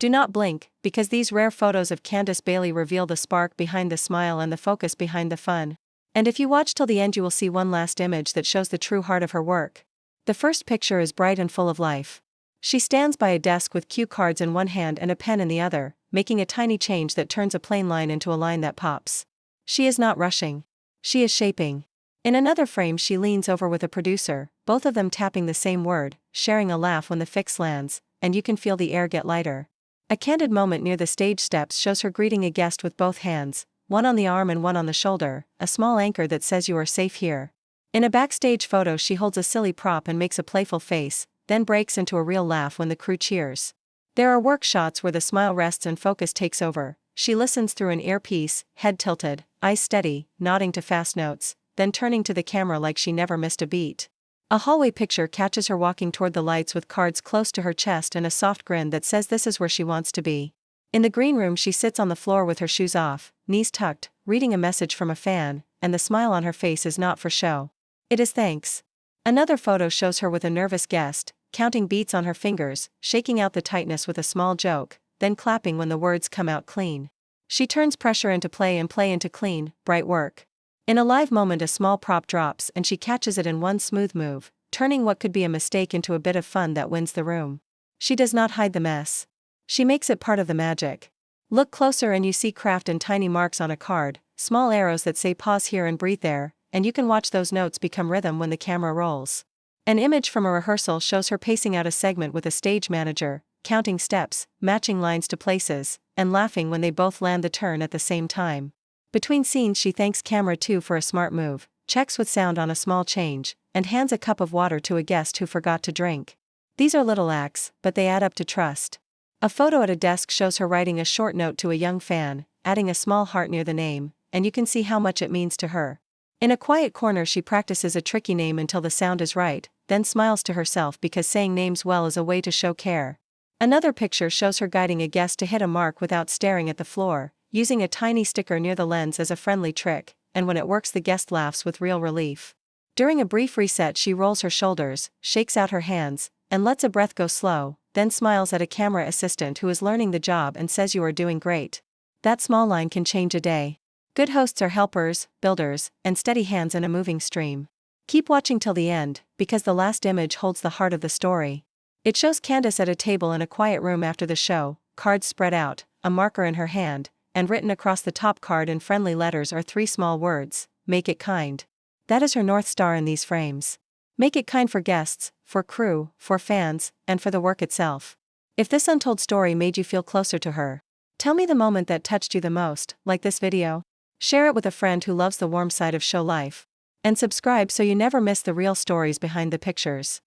Do not blink, because these rare photos of Candace Bailey reveal the spark behind the smile and the focus behind the fun. And if you watch till the end, you will see one last image that shows the true heart of her work. The first picture is bright and full of life. She stands by a desk with cue cards in one hand and a pen in the other, making a tiny change that turns a plain line into a line that pops. She is not rushing. She is shaping. In another frame, she leans over with a producer, both of them tapping the same word, sharing a laugh when the fix lands, and you can feel the air get lighter. A candid moment near the stage steps shows her greeting a guest with both hands, one on the arm and one on the shoulder, a small anchor that says you are safe here. In a backstage photo, she holds a silly prop and makes a playful face, then breaks into a real laugh when the crew cheers. There are work shots where the smile rests and focus takes over. She listens through an earpiece, head tilted, eyes steady, nodding to fast notes, then turning to the camera like she never missed a beat. A hallway picture catches her walking toward the lights with cards close to her chest and a soft grin that says this is where she wants to be. In the green room, she sits on the floor with her shoes off, knees tucked, reading a message from a fan, and the smile on her face is not for show. It is thanks. Another photo shows her with a nervous guest, counting beats on her fingers, shaking out the tightness with a small joke, then clapping when the words come out clean. She turns pressure into play and play into clean, bright work. In a live moment, a small prop drops and she catches it in one smooth move, turning what could be a mistake into a bit of fun that wins the room. She does not hide the mess. She makes it part of the magic. Look closer and you see craft and tiny marks on a card, small arrows that say pause here and breathe there, and you can watch those notes become rhythm when the camera rolls. An image from a rehearsal shows her pacing out a segment with a stage manager, counting steps, matching lines to places, and laughing when they both land the turn at the same time. Between scenes, she thanks camera 2 for a smart move, checks with sound on a small change, and hands a cup of water to a guest who forgot to drink. These are little acts, but they add up to trust. A photo at a desk shows her writing a short note to a young fan, adding a small heart near the name, and you can see how much it means to her. In a quiet corner, she practices a tricky name until the sound is right, then smiles to herself because saying names well is a way to show care. Another picture shows her guiding a guest to hit a mark without staring at the floor, using a tiny sticker near the lens as a friendly trick, and when it works, the guest laughs with real relief. During a brief reset, she rolls her shoulders, shakes out her hands, and lets a breath go slow, then smiles at a camera assistant who is learning the job and says you are doing great. That small line can change a day. Good hosts are helpers, builders, and steady hands in a moving stream. Keep watching till the end, because the last image holds the heart of the story. It shows Candace at a table in a quiet room after the show, cards spread out, a marker in her hand, and written across the top card in friendly letters are 3 small words: make it kind. That is her North Star in these frames. Make it kind for guests, for crew, for fans, and for the work itself. If this untold story made you feel closer to her, tell me the moment that touched you the most, like this video. Share it with a friend who loves the warm side of show life. And subscribe so you never miss the real stories behind the pictures.